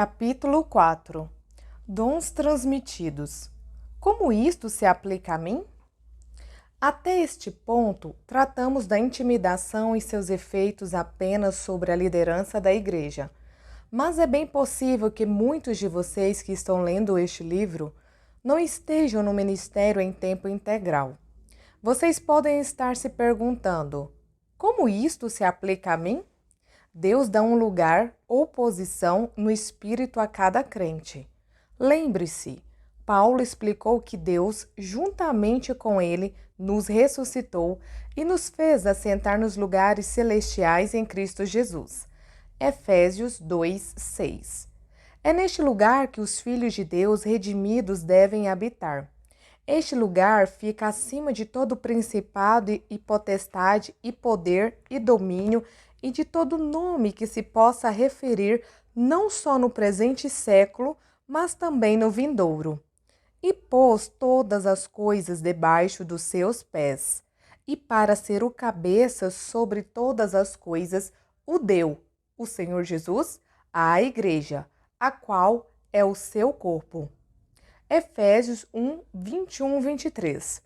Capítulo 4. Dons transmitidos. Como isto se aplica a mim? Até este ponto, tratamos da intimidação e seus efeitos apenas sobre a liderança da igreja. Mas é bem possível que muitos de vocês que estão lendo este livro não estejam no ministério em tempo integral. Vocês podem estar se perguntando: como isto se aplica a mim? Deus dá um lugar ou posição no espírito a cada crente. Lembre-se, Paulo explicou que Deus, juntamente com ele, nos ressuscitou e nos fez assentar nos lugares celestiais em Cristo Jesus. Efésios 2:6. É neste lugar que os filhos de Deus redimidos devem habitar. Este lugar fica acima de todo principado e potestade e poder e domínio e de todo nome que se possa referir não só no presente século, mas também no vindouro. E pôs todas as coisas debaixo dos seus pés, e para ser o cabeça sobre todas as coisas, o deu, o Senhor Jesus, à igreja, a qual é o seu corpo. Efésios 1, 21-23.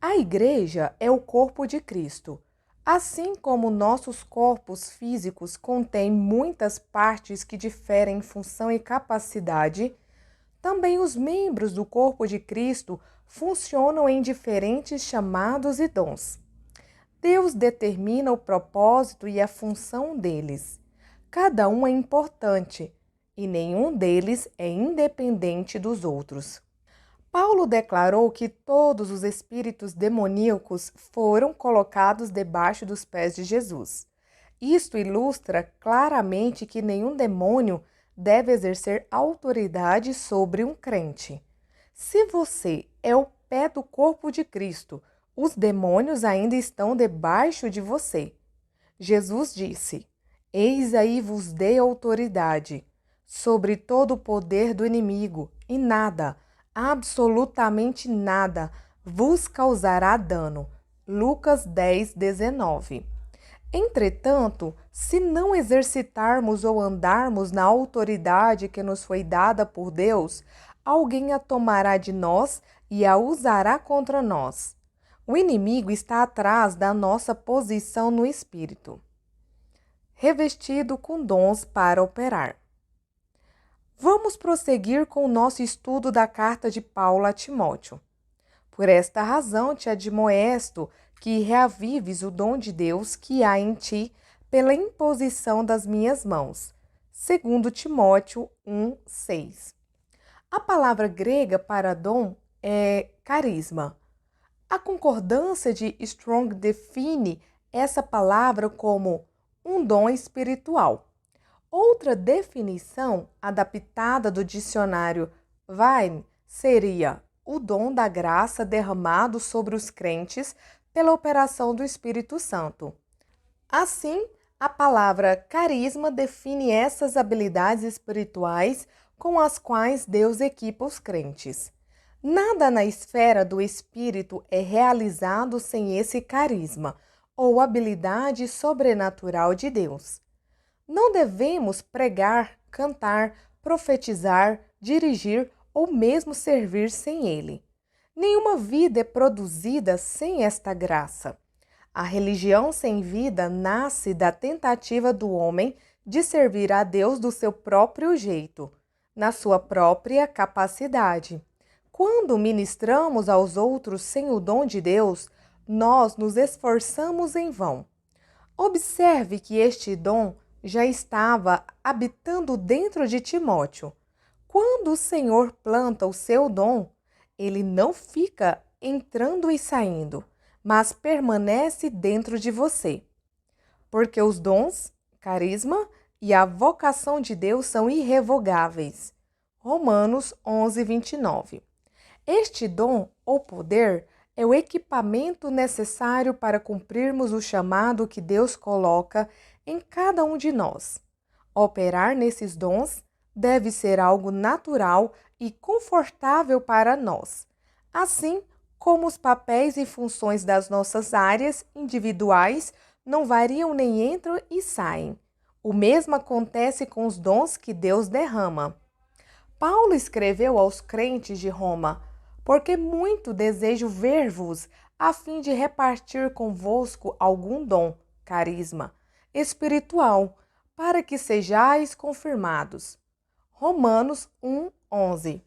A igreja é o corpo de Cristo. Assim como nossos corpos físicos contêm muitas partes que diferem em função e capacidade, também os membros do corpo de Cristo funcionam em diferentes chamados e dons. Deus determina o propósito e a função deles. Cada um é importante e nenhum deles é independente dos outros. Paulo declarou que todos os espíritos demoníacos foram colocados debaixo dos pés de Jesus. Isto ilustra claramente que nenhum demônio deve exercer autoridade sobre um crente. Se você é o pé do corpo de Cristo, os demônios ainda estão debaixo de você. Jesus disse: "Eis aí vos dei autoridade sobre todo o poder do inimigo, e nada, absolutamente nada, vos causará dano." Lucas 10:19. Entretanto, se não exercitarmos ou andarmos na autoridade que nos foi dada por Deus, alguém a tomará de nós e a usará contra nós. O inimigo está atrás da nossa posição no espírito, revestido com dons para operar. Vamos prosseguir com o nosso estudo da carta de Paulo a Timóteo. Por esta razão te admoesto que reavives o dom de Deus que há em ti pela imposição das minhas mãos. 2 Timóteo 1:6. A palavra grega para dom é carisma. A concordância de Strong define essa palavra como um dom espiritual. Outra definição adaptada do dicionário Vine seria o dom da graça derramado sobre os crentes pela operação do Espírito Santo. Assim, a palavra carisma define essas habilidades espirituais com as quais Deus equipa os crentes. Nada na esfera do Espírito é realizado sem esse carisma ou habilidade sobrenatural de Deus. Não devemos pregar, cantar, profetizar, dirigir ou mesmo servir sem ele. Nenhuma vida é produzida sem esta graça. A religião sem vida nasce da tentativa do homem de servir a Deus do seu próprio jeito, na sua própria capacidade. Quando ministramos aos outros sem o dom de Deus, nós nos esforçamos em vão. Observe que este dom já estava habitando dentro de Timóteo. Quando o Senhor planta o seu dom, ele não fica entrando e saindo, mas permanece dentro de você. Porque os dons, carisma e a vocação de Deus são irrevogáveis. Romanos 11:29. Este dom ou poder é o equipamento necessário para cumprirmos o chamado que Deus coloca em cada um de nós. Operar nesses dons deve ser algo natural e confortável para nós, assim como os papéis e funções das nossas áreas individuais não variam nem entram e saem. O mesmo acontece com os dons que Deus derrama. Paulo escreveu aos crentes de Roma: porque muito desejo ver-vos, a fim de repartir convosco algum dom, carisma, espiritual, para que sejais confirmados. Romanos 1:11.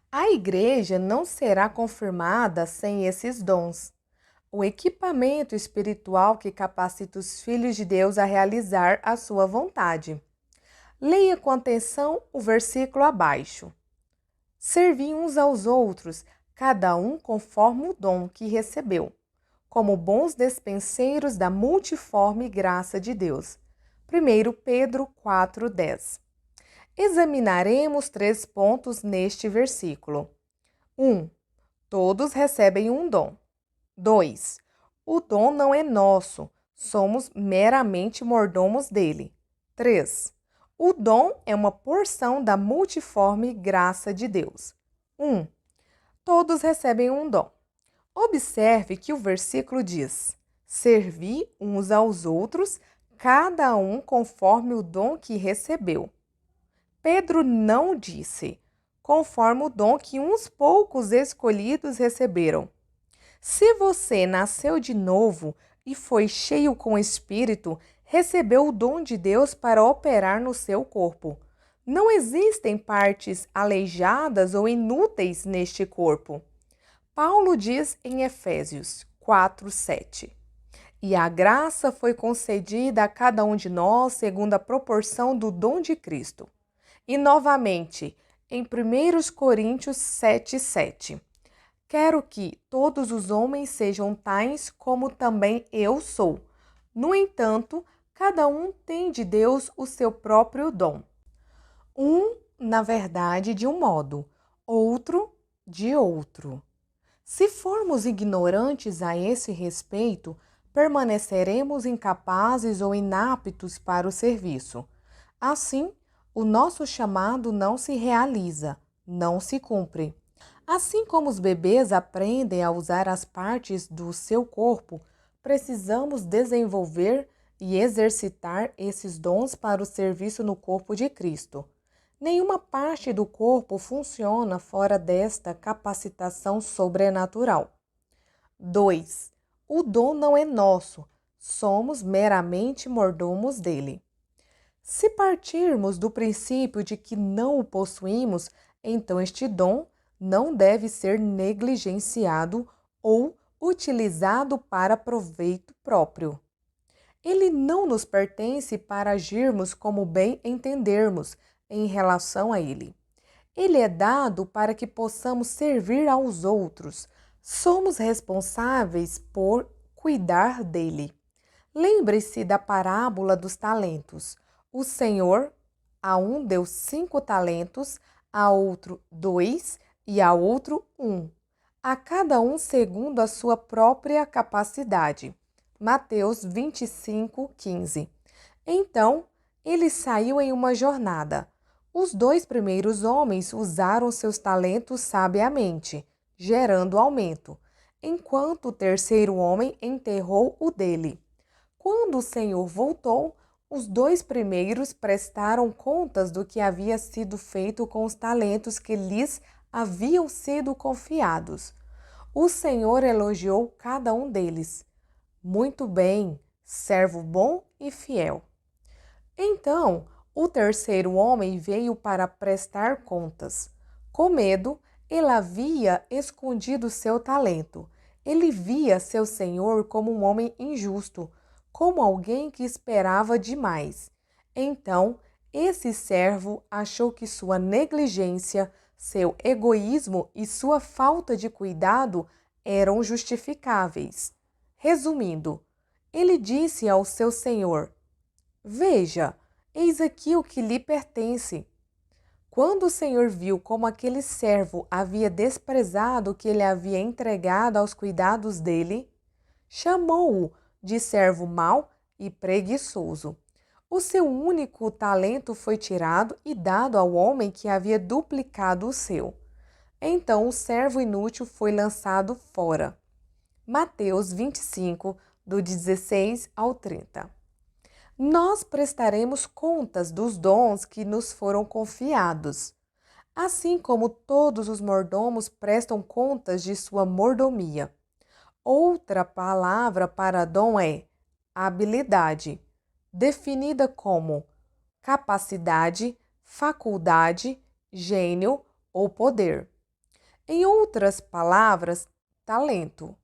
A igreja não será confirmada sem esses dons. O equipamento espiritual que capacita os filhos de Deus a realizar a sua vontade. Leia com atenção o versículo abaixo. Servi uns aos outros, cada um conforme o dom que recebeu, como bons despenseiros da multiforme graça de Deus. 1 Pedro 4:10. Examinaremos 3 pontos neste versículo. 1. Todos recebem um dom. 2. O dom não é nosso, somos meramente mordomos dele. 3. O dom é uma porção da multiforme graça de Deus. 1. Todos recebem um dom. Observe que o versículo diz: servi uns aos outros, cada um conforme o dom que recebeu. Pedro não disse, conforme o dom que uns poucos escolhidos receberam. Se você nasceu de novo e foi cheio com o Espírito, recebeu o dom de Deus para operar no seu corpo. Não existem partes aleijadas ou inúteis neste corpo. Paulo diz em Efésios 4:7. E a graça foi concedida a cada um de nós segundo a proporção do dom de Cristo. E novamente, em 1 Coríntios 7:7. Quero que todos os homens sejam tais como também eu sou. No entanto, cada um tem de Deus o seu próprio dom. Na verdade, de um modo, outro, de outro. Se formos ignorantes a esse respeito, permaneceremos incapazes ou inaptos para o serviço. Assim, o nosso chamado não se realiza, não se cumpre. Assim como os bebês aprendem a usar as partes do seu corpo, precisamos desenvolver e exercitar esses dons para o serviço no corpo de Cristo. Nenhuma parte do corpo funciona fora desta capacitação sobrenatural. 2. O dom não é nosso, somos meramente mordomos dele. Se partirmos do princípio de que não o possuímos, então este dom não deve ser negligenciado ou utilizado para proveito próprio. Ele não nos pertence para agirmos como bem entendermos em relação a ele. Ele é dado para que possamos servir aos outros. Somos responsáveis por cuidar dele. Lembre-se da parábola dos talentos. O Senhor a um deu 5 talentos, a outro 2 e a outro 1, a cada um segundo a sua própria capacidade. Mateus 25:15. Então, ele saiu em uma jornada. Os 2 primeiros homens usaram seus talentos sabiamente, gerando aumento, enquanto o terceiro homem enterrou o dele. Quando o Senhor voltou, os 2 primeiros prestaram contas do que havia sido feito com os talentos que lhes haviam sido confiados. O Senhor elogiou cada um deles. Muito bem, servo bom e fiel. Então, o terceiro homem veio para prestar contas. Com medo, ele havia escondido seu talento. Ele via seu senhor como um homem injusto, como alguém que esperava demais. Então, esse servo achou que sua negligência, seu egoísmo e sua falta de cuidado eram justificáveis. Resumindo, ele disse ao seu senhor: veja, eis aqui o que lhe pertence. Quando o senhor viu como aquele servo havia desprezado o que ele havia entregado aos cuidados dele, chamou-o de servo mau e preguiçoso. O seu único talento foi tirado e dado ao homem que havia duplicado o seu. Então o servo inútil foi lançado fora. Mateus 25, do 16 ao 30. Nós prestaremos contas dos dons que nos foram confiados, assim como todos os mordomos prestam contas de sua mordomia. Outra palavra para dom é habilidade, definida como capacidade, faculdade, gênio ou poder. Em outras palavras, talento.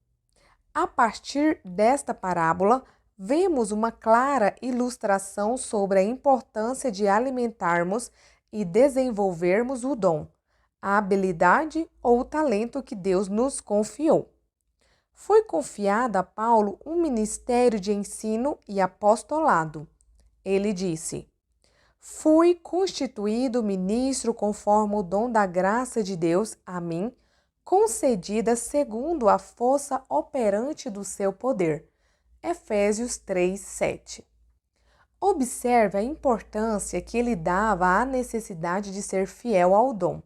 A partir desta parábola, vemos uma clara ilustração sobre a importância de alimentarmos e desenvolvermos o dom, a habilidade ou o talento que Deus nos confiou. Foi confiado a Paulo um ministério de ensino e apostolado. Ele disse: Fui constituído ministro conforme o dom da graça de Deus a mim, concedida segundo a força operante do seu poder. Efésios 3:7. Observe a importância que ele dava à necessidade de ser fiel ao dom.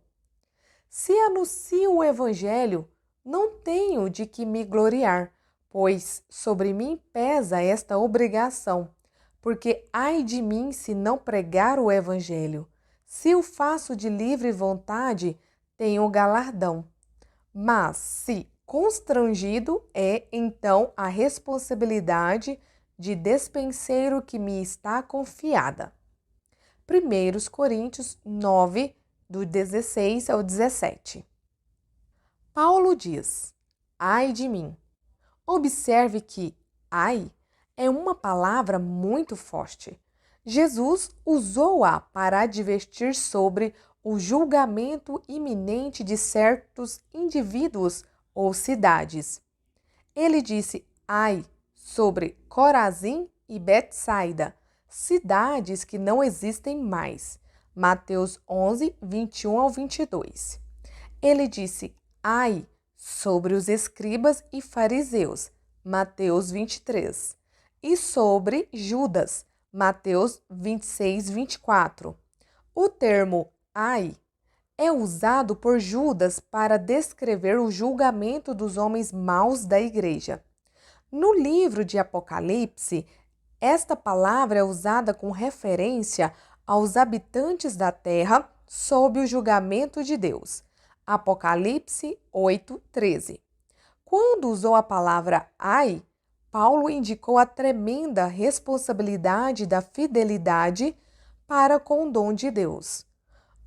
Se anuncio o evangelho, não tenho de que me gloriar, pois sobre mim pesa esta obrigação. Porque ai de mim se não pregar o evangelho. Se o faço de livre vontade, tenho galardão. Mas se constrangido é então a responsabilidade de despenseiro que me está confiada. 1 Coríntios 9, do 16 ao 17. Paulo diz: ai de mim. Observe que ai é uma palavra muito forte. Jesus usou-a para advertir sobre o julgamento iminente de certos indivíduos ou cidades. Ele disse ai sobre Corazim e Betsaida, cidades que não existem mais. Mateus 11, 21 ao 22. Ele disse ai sobre os escribas e fariseus. Mateus 23. E sobre Judas. Mateus 26, 24. O termo ai é usado por Judas para descrever o julgamento dos homens maus da igreja. No livro de Apocalipse, esta palavra é usada com referência aos habitantes da terra sob o julgamento de Deus. Apocalipse 8, 13. Quando usou a palavra ai, Paulo indicou a tremenda responsabilidade da fidelidade para com o dom de Deus.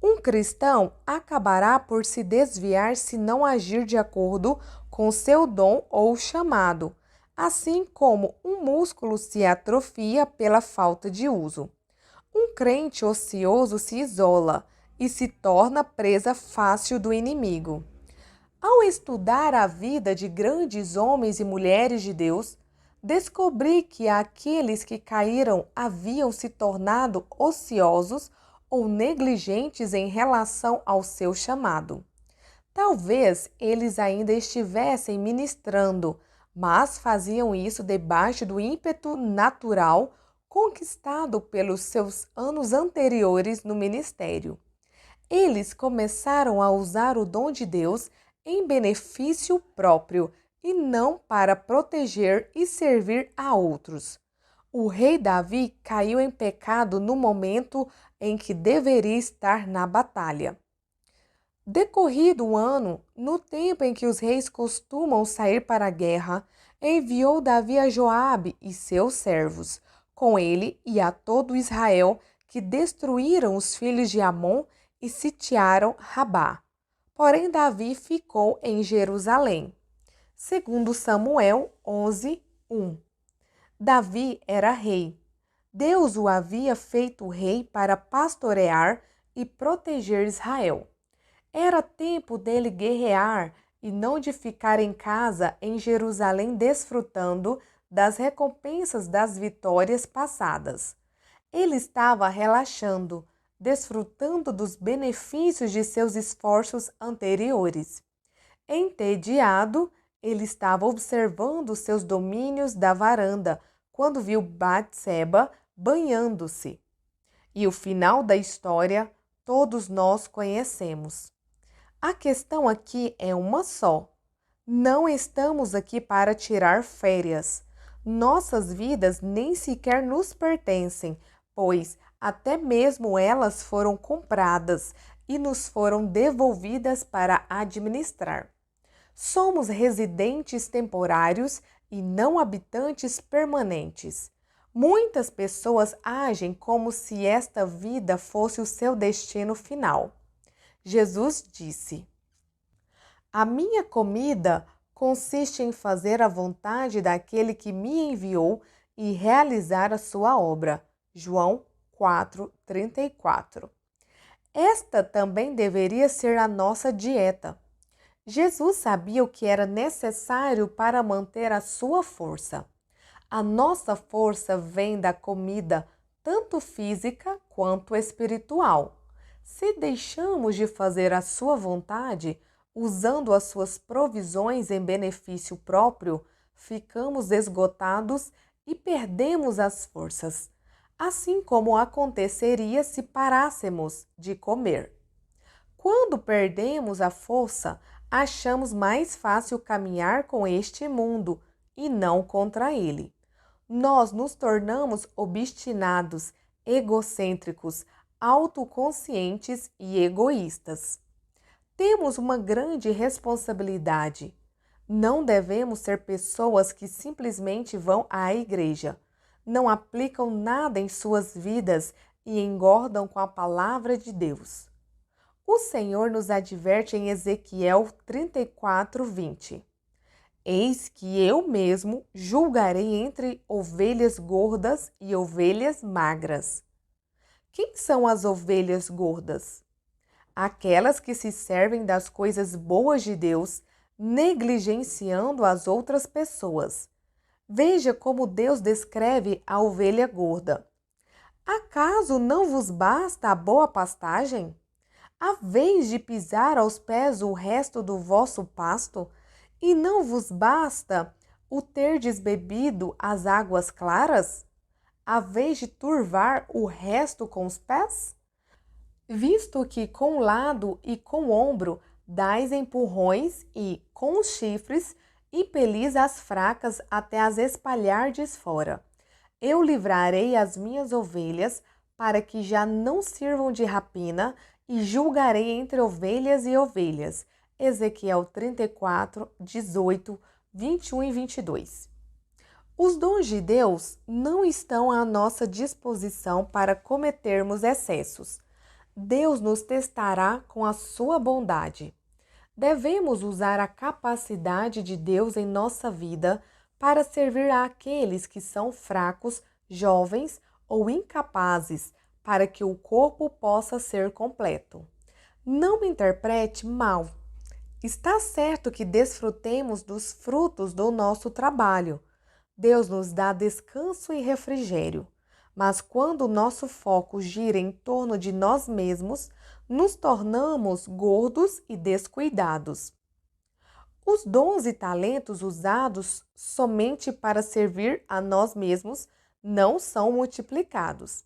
Um cristão acabará por se desviar se não agir de acordo com seu dom ou chamado, assim como um músculo se atrofia pela falta de uso. Um crente ocioso se isola e se torna presa fácil do inimigo. Ao estudar a vida de grandes homens e mulheres de Deus, descobri que aqueles que caíram haviam se tornado ociosos ou negligentes em relação ao seu chamado. Talvez eles ainda estivessem ministrando, mas faziam isso debaixo do ímpeto natural conquistado pelos seus anos anteriores no ministério. Eles começaram a usar o dom de Deus em benefício próprio e não para proteger e servir a outros. O rei Davi caiu em pecado no momento em que deveria estar na batalha. Decorrido o ano, no tempo em que os reis costumam sair para a guerra, enviou Davi a Joabe e seus servos, com ele e a todo Israel, que destruíram os filhos de Amon e sitiaram Rabá. Porém, Davi ficou em Jerusalém. Segundo Samuel 11, 1. Davi era rei. Deus o havia feito rei para pastorear e proteger Israel. Era tempo dele guerrear e não de ficar em casa em Jerusalém desfrutando das recompensas das vitórias passadas. Ele estava relaxando, desfrutando dos benefícios de seus esforços anteriores. Entediado, ele estava observando seus domínios da varanda quando viu Batseba banhando-se. E o final da história todos nós conhecemos. A questão aqui é uma só. Não estamos aqui para tirar férias. Nossas vidas nem sequer nos pertencem, pois até mesmo elas foram compradas e nos foram devolvidas para administrar. Somos residentes temporários e não habitantes permanentes. Muitas pessoas agem como se esta vida fosse o seu destino final. Jesus disse: A minha comida consiste em fazer a vontade daquele que me enviou e realizar a sua obra. João 4:34. Esta também deveria ser a nossa dieta. Jesus sabia o que era necessário para manter a sua força. A nossa força vem da comida, tanto física quanto espiritual. Se deixamos de fazer a sua vontade, usando as suas provisões em benefício próprio, ficamos esgotados e perdemos as forças, assim como aconteceria se parássemos de comer. Quando perdemos a força, achamos mais fácil caminhar com este mundo e não contra ele. Nós nos tornamos obstinados, egocêntricos, autoconscientes e egoístas. Temos uma grande responsabilidade. Não devemos ser pessoas que simplesmente vão à igreja, não aplicam nada em suas vidas e engordam com a palavra de Deus. O Senhor nos adverte em Ezequiel 34:20. Eis que eu mesmo julgarei entre ovelhas gordas e ovelhas magras. Quem são as ovelhas gordas? Aquelas que se servem das coisas boas de Deus, negligenciando as outras pessoas. Veja como Deus descreve a ovelha gorda. Acaso não vos basta a boa pastagem? A vez de pisar aos pés o resto do vosso pasto, e não vos basta o terdes bebido as águas claras? A vez de turvar o resto com os pés? Visto que com o lado e com o ombro dais empurrões e, com os chifres, impelis as fracas até as espalhardes fora. Eu livrarei as minhas ovelhas para que já não sirvam de rapina e julgarei entre ovelhas e ovelhas. Ezequiel 34, 18, 21 e 22. Os dons de Deus não estão à nossa disposição para cometermos excessos. Deus nos testará com a sua bondade. Devemos usar a capacidade de Deus em nossa vida para servir àqueles que são fracos, jovens ou incapazes, para que o corpo possa ser completo. Não me interprete mal. Está certo que desfrutemos dos frutos do nosso trabalho. Deus nos dá descanso e refrigério. Mas quando o nosso foco gira em torno de nós mesmos, nos tornamos gordos e descuidados. Os dons e talentos usados somente para servir a nós mesmos não são multiplicados.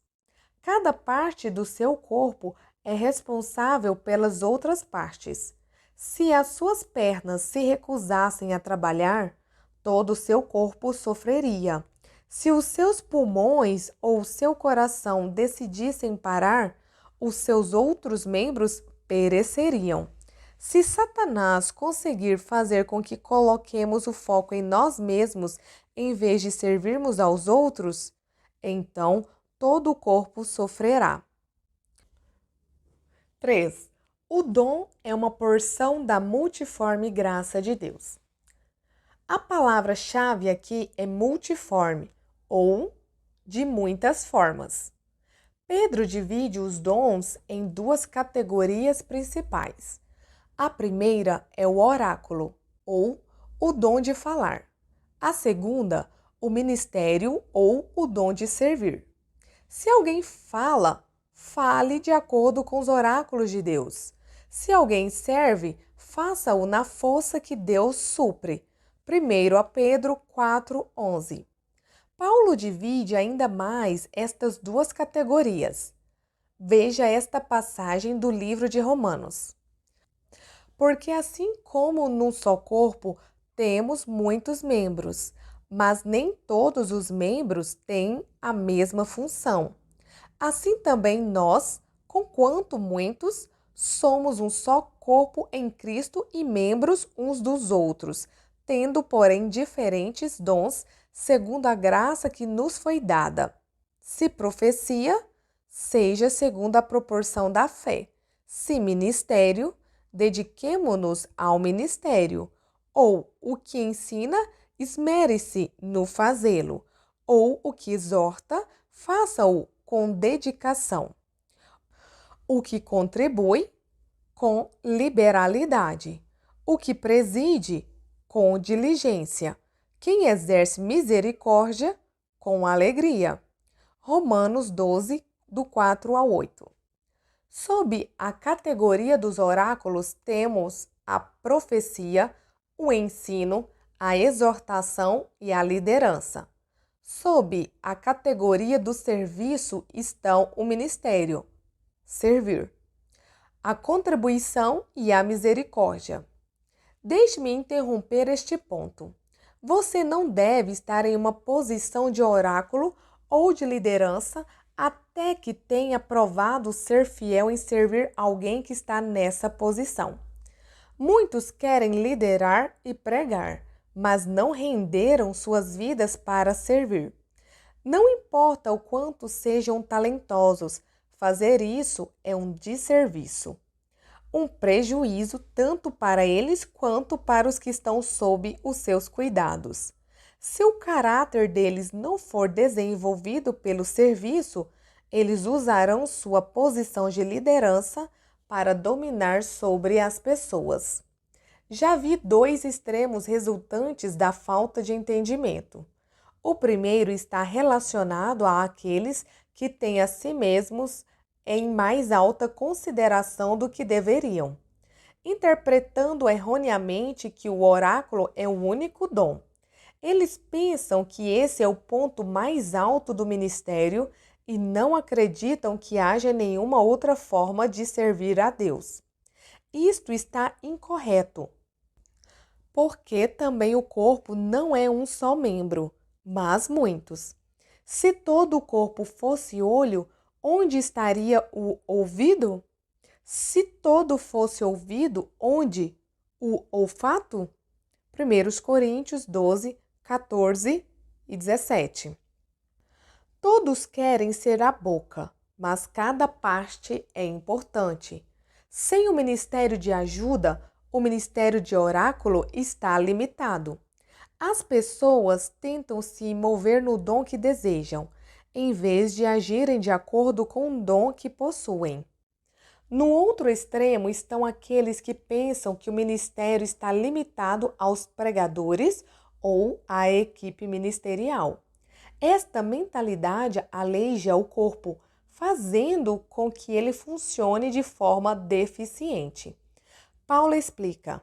Cada parte do seu corpo é responsável pelas outras partes. Se as suas pernas se recusassem a trabalhar, todo o seu corpo sofreria. Se os seus pulmões ou o seu coração decidissem parar, os seus outros membros pereceriam. Se Satanás conseguir fazer com que coloquemos o foco em nós mesmos em vez de servirmos aos outros, então todo o corpo sofrerá. 3. O dom é uma porção da multiforme graça de Deus. A palavra-chave aqui é multiforme, ou de muitas formas. Pedro divide os dons em duas categorias principais. A primeira é o oráculo, ou o dom de falar. A segunda, o ministério, ou o dom de servir. Se alguém fala, fale de acordo com os oráculos de Deus. Se alguém serve, faça-o na força que Deus supre. 1 Pedro 4:11. Paulo divide ainda mais estas duas categorias. Veja esta passagem do livro de Romanos. Porque assim como num só corpo temos muitos membros, mas nem todos os membros têm a mesma função. Assim também nós, conquanto muitos, somos um só corpo em Cristo e membros uns dos outros, tendo, porém, diferentes dons, segundo a graça que nos foi dada. Se profecia, seja segundo a proporção da fé. Se ministério, dediquemo-nos ao ministério. Ou o que ensina, esmere-se no fazê-lo. Ou o que exorta, faça-o com dedicação. O que contribui, com liberalidade. O que preside, com diligência. Quem exerce misericórdia, com alegria. Romanos 12, do 4 ao 8. Sob a categoria dos oráculos, temos a profecia, o ensino, a exortação e a liderança. Sob a categoria do serviço estão o ministério, servir, a contribuição e a misericórdia. Deixe-me interromper este ponto. Você não deve estar em uma posição de oráculo ou de liderança até que tenha provado ser fiel em servir alguém que está nessa posição. Muitos querem liderar e pregar, mas não renderam suas vidas para servir. Não importa o quanto sejam talentosos, fazer isso é um desserviço. Um prejuízo tanto para eles quanto para os que estão sob os seus cuidados. Se o caráter deles não for desenvolvido pelo serviço, eles usarão sua posição de liderança para dominar sobre as pessoas. Já vi dois extremos resultantes da falta de entendimento. O primeiro está relacionado àqueles que têm a si mesmos em mais alta consideração do que deveriam, interpretando erroneamente que o oráculo é o único dom. Eles pensam que esse é o ponto mais alto do ministério e não acreditam que haja nenhuma outra forma de servir a Deus. Isto está incorreto, porque também o corpo não é um só membro, mas muitos. Se todo o corpo fosse olho, onde estaria o ouvido? Se todo fosse ouvido, onde o olfato? 1 Coríntios 12, 14 e 17. Todos querem ser a boca, mas cada parte é importante. Sem o ministério de ajuda, o ministério de oráculo está limitado. As pessoas tentam se mover no dom que desejam, em vez de agirem de acordo com o dom que possuem. No outro extremo estão aqueles que pensam que o ministério está limitado aos pregadores ou à equipe ministerial. Esta mentalidade aleija o corpo, fazendo com que ele funcione de forma deficiente. Paulo explica: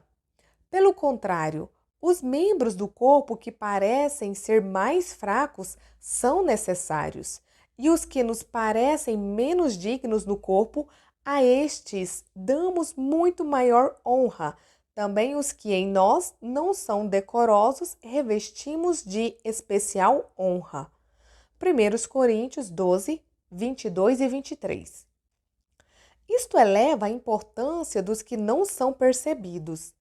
pelo contrário, os membros do corpo que parecem ser mais fracos são necessários, e os que nos parecem menos dignos no corpo, a estes damos muito maior honra. Também os que em nós não são decorosos, revestimos de especial honra. 1 Coríntios 12, 22 e 23. Isto eleva a importância dos que não são percebidos.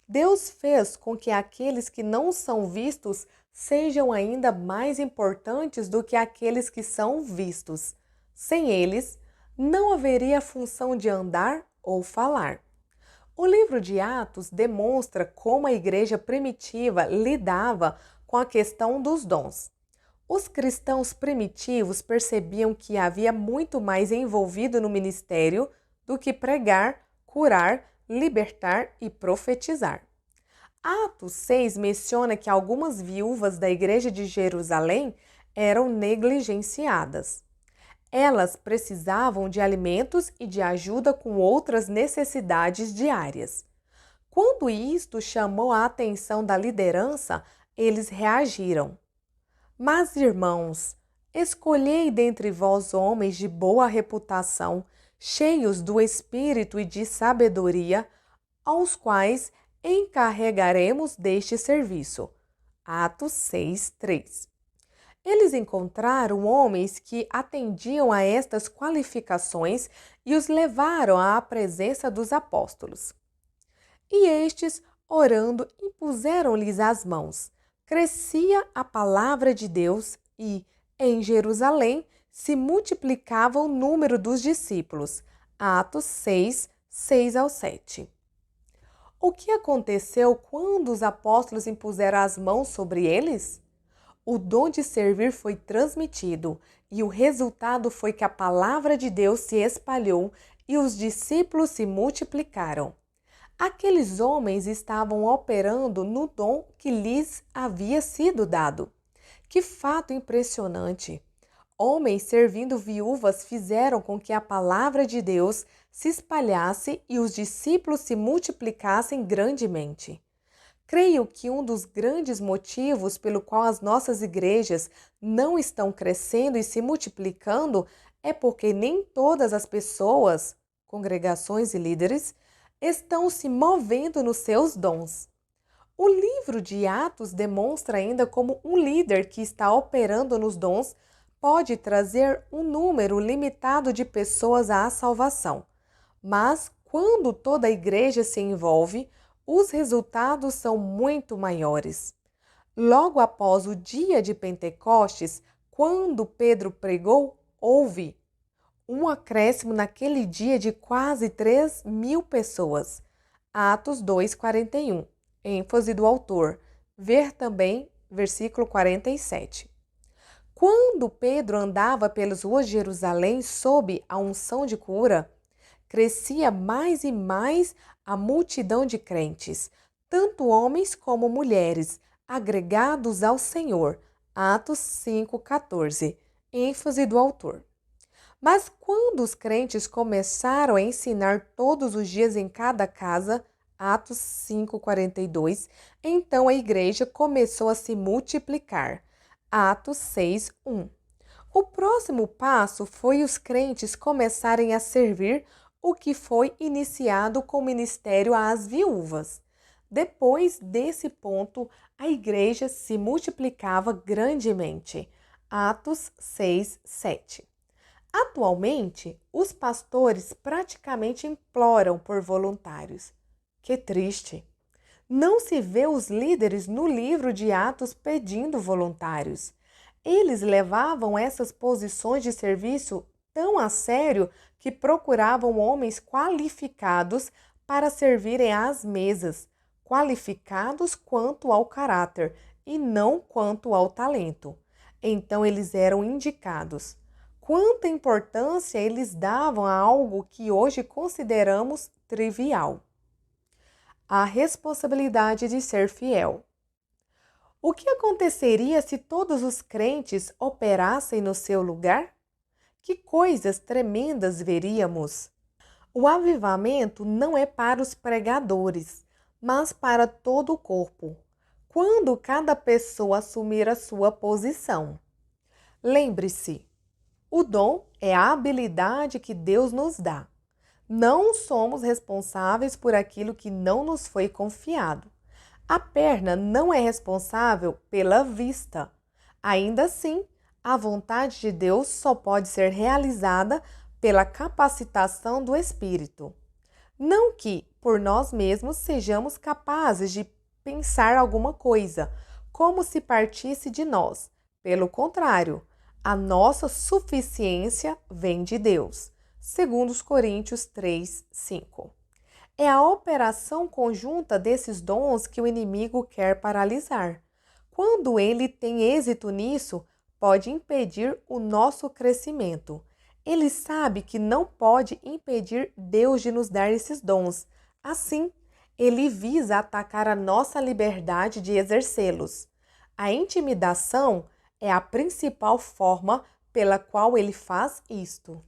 Deus fez com que aqueles que não são vistos sejam ainda mais importantes do que aqueles que são vistos. Sem eles, não haveria função de andar ou falar. O livro de Atos demonstra como a igreja primitiva lidava com a questão dos dons. Os cristãos primitivos percebiam que havia muito mais envolvido no ministério do que pregar, curar, libertar e profetizar. Atos 6 menciona que algumas viúvas da igreja de Jerusalém eram negligenciadas. Elas precisavam de alimentos e de ajuda com outras necessidades diárias. Quando isto chamou a atenção da liderança, eles reagiram. Mas, irmãos, escolhei dentre vós homens de boa reputação, cheios do espírito e de sabedoria, aos quais encarregaremos deste serviço. Atos 6, 3. Eles encontraram homens que atendiam a estas qualificações e os levaram à presença dos apóstolos. E estes, orando, impuseram-lhes as mãos. Crescia a palavra de Deus e, em Jerusalém, se multiplicava o número dos discípulos. Atos 6, 6 ao 7. O que aconteceu quando os apóstolos impuseram as mãos sobre eles? O dom de servir foi transmitido e o resultado foi que a palavra de Deus se espalhou e os discípulos se multiplicaram. Aqueles homens estavam operando no dom que lhes havia sido dado. Que fato impressionante! Homens servindo viúvas fizeram com que a palavra de Deus se espalhasse e os discípulos se multiplicassem grandemente. Creio que um dos grandes motivos pelo qual as nossas igrejas não estão crescendo e se multiplicando é porque nem todas as pessoas, congregações e líderes, estão se movendo nos seus dons. O livro de Atos demonstra ainda como um líder que está operando nos dons pode trazer um número limitado de pessoas à salvação. Mas quando toda a igreja se envolve, os resultados são muito maiores. Logo após o dia de Pentecostes, quando Pedro pregou, houve um acréscimo naquele dia de quase 3.000 pessoas. Atos 2:41, ênfase do autor. Ver também versículo 47. Quando Pedro andava pelas ruas de Jerusalém sob a unção de cura, crescia mais e mais a multidão de crentes, tanto homens como mulheres, agregados ao Senhor. Atos 5:14, ênfase do autor. Mas quando os crentes começaram a ensinar todos os dias em cada casa, Atos 5:42, então a igreja começou a se multiplicar. Atos 6:1. O próximo passo foi os crentes começarem a servir o que foi iniciado com o ministério às viúvas. Depois desse ponto, a igreja se multiplicava grandemente. Atos 6:7. Atualmente, os pastores praticamente imploram por voluntários. Que triste! Não se vê os líderes no livro de Atos pedindo voluntários. Eles levavam essas posições de serviço tão a sério que procuravam homens qualificados para servirem às mesas, qualificados quanto ao caráter e não quanto ao talento. Então eles eram indicados. Quanta importância eles davam a algo que hoje consideramos trivial. A responsabilidade de ser fiel. O que aconteceria se todos os crentes operassem no seu lugar? Que coisas tremendas veríamos! O avivamento não é para os pregadores, mas para todo o corpo, quando cada pessoa assumir a sua posição. Lembre-se, o dom é a habilidade que Deus nos dá. Não somos responsáveis por aquilo que não nos foi confiado. A perna não é responsável pela vista. Ainda assim, a vontade de Deus só pode ser realizada pela capacitação do Espírito. Não que, por nós mesmos, sejamos capazes de pensar alguma coisa, como se partisse de nós. Pelo contrário, a nossa suficiência vem de Deus. Segundo os Coríntios 3:5. É a operação conjunta desses dons que o inimigo quer paralisar. Quando ele tem êxito nisso, pode impedir o nosso crescimento. Ele sabe que não pode impedir Deus de nos dar esses dons. Assim, ele visa atacar a nossa liberdade de exercê-los. A intimidação é a principal forma pela qual ele faz isto.